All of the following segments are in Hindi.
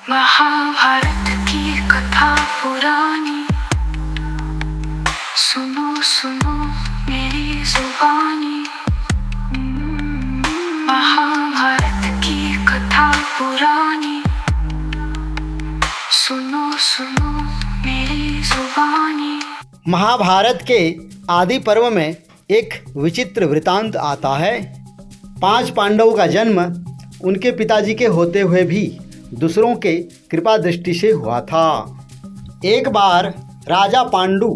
महाभारत की कथा पुरानी, सुनो सुनो मेरी जुबानी। महाभारत की कथा पुरानी, सुनो सुनो मेरी जुबानी। महाभारत के आदि पर्व में एक विचित्र वृतांत आता है। 5 पांडवों का जन्म उनके पिताजी के होते हुए भी दूसरों के कृपा दृष्टि से हुआ था। एक बार राजा पांडु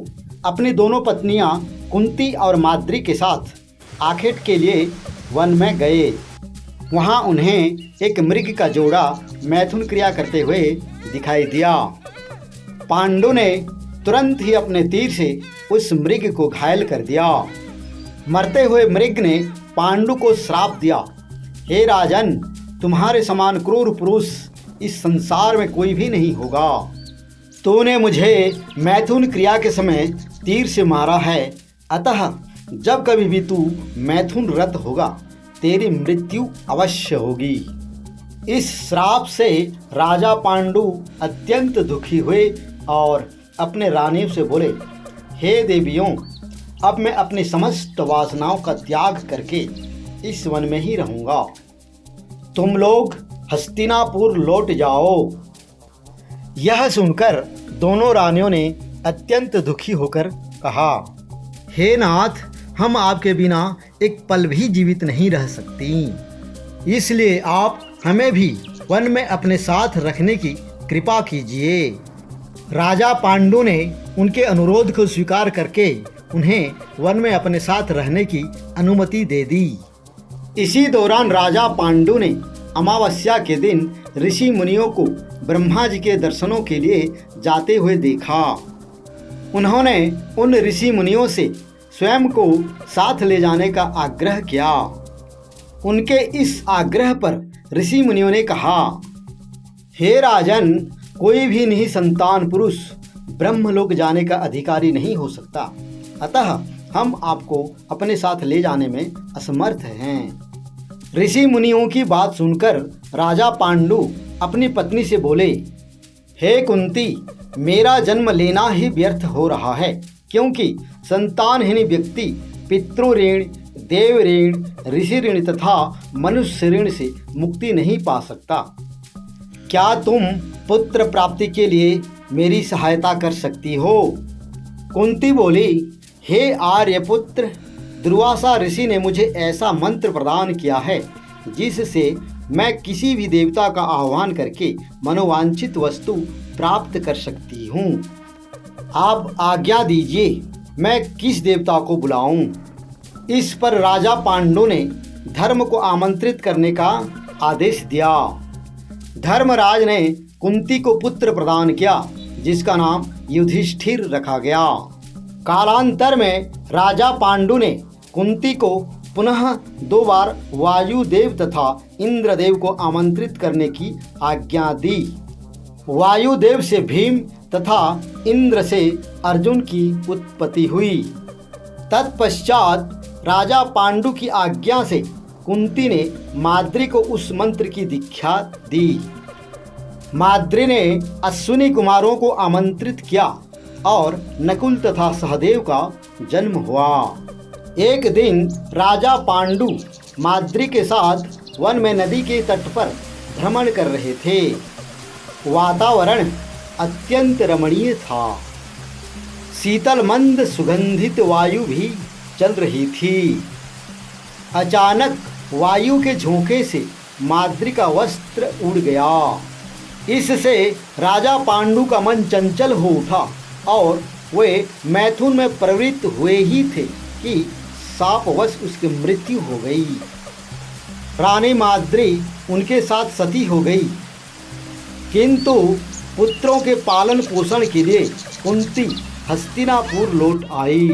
अपनी दोनों पत्नियां कुंती और माद्री के साथ आखेट के लिए वन में गए। वहां उन्हें एक मृग का जोड़ा मैथुन क्रिया करते हुए दिखाई दिया। पांडु ने तुरंत ही अपने तीर से उस मृग को घायल कर दिया। मरते हुए मृग ने पांडु को श्राप दिया, हे राजन, तुम्हारे समान क्रूर पुरुष इस संसार में कोई भी नहीं होगा। तूने मुझे मैथुन क्रिया के समय तीर से मारा है, अतः जब कभी भी तू मैथुन रत होगा तेरी मृत्यु अवश्य होगी। इस श्राप से राजा पांडु अत्यंत दुखी हुए और अपने रानियों से बोले, हे देवियों, अब मैं अपनी समस्त वासनाओं का त्याग करके इस वन में ही रहूँगा। तुम लोग हस्तिनापुर लौट जाओ। यह सुनकर दोनों रानियों ने अत्यंत दुखी होकर कहा, हे नाथ, हम आपके बिना एक पल भी जीवित नहीं रह सकती, इसलिए आप हमें भी वन में अपने साथ रखने की कृपा कीजिए। राजा पांडु ने उनके अनुरोध को स्वीकार करके उन्हें वन में अपने साथ रहने की अनुमति दे दी। इसी दौरान राजा पांडु ने अमावस्या के दिन ऋषि मुनियों को ब्रह्मा जी के दर्शनों के लिए जाते हुए देखा। उन्होंने उन ऋषि मुनियों से स्वयं को साथ ले जाने का आग्रह किया। उनके इस आग्रह पर ऋषि मुनियों ने कहा, हे राजन, कोई भी निसंतान पुरुष ब्रह्मलोक जाने का अधिकारी नहीं हो सकता, अतः हम आपको अपने साथ ले जाने में असमर्थ हैं। ऋषि मुनियों की बात सुनकर राजा पांडु अपनी पत्नी से बोले, हे कुंती, मेरा जन्म लेना ही व्यर्थ हो रहा है, क्योंकि संतानहीन व्यक्ति पितृ ऋण, देव ऋण, ऋषि ऋण तथा मनुष्य ऋण से मुक्ति नहीं पा सकता। क्या तुम पुत्र प्राप्ति के लिए मेरी सहायता कर सकती हो? कुंती बोली, हे आर्यपुत्र, दुर्वासा ऋषि ने मुझे ऐसा मंत्र प्रदान किया है जिससे मैं किसी भी देवता का आह्वान करके मनोवांछित वस्तु प्राप्त कर सकती हूँ। आप आज्ञा दीजिए, मैं किस देवता को बुलाऊं? इस पर राजा पांडु ने धर्म को आमंत्रित करने का आदेश दिया। धर्मराज ने कुंती को पुत्र प्रदान किया, जिसका नाम युधिष्ठिर रखा गया। कालांतर में राजा पांडु ने कुंती को पुनः 2 बार वायुदेव तथा इंद्रदेव को आमंत्रित करने की आज्ञा दी। वायुदेव से भीम तथा इंद्र से अर्जुन की उत्पत्ति हुई। तत्पश्चात राजा पांडु की आज्ञा से कुंती ने माद्री को उस मंत्र की दीक्षा दी। माद्री ने अश्विनी कुमारों को आमंत्रित किया और नकुल तथा सहदेव का जन्म हुआ। एक दिन राजा पांडु माद्री के साथ वन में नदी के तट पर भ्रमण कर रहे थे। वातावरण अत्यंत रमणीय था। शीतल मंद सुगंधित वायु भी चल रही थी। अचानक वायु के झोंके से माद्री का वस्त्र उड़ गया। इससे राजा पांडु का मन चंचल हो उठा और वे मैथुन में प्रवृत्त हुए ही थे कि शापवश उसकी मृत्यु हो गई। रानी माद्री उनके साथ सती हो गई, किंतु पुत्रों के पालन पोषण के लिए कुंती हस्तिनापुर लौट आई।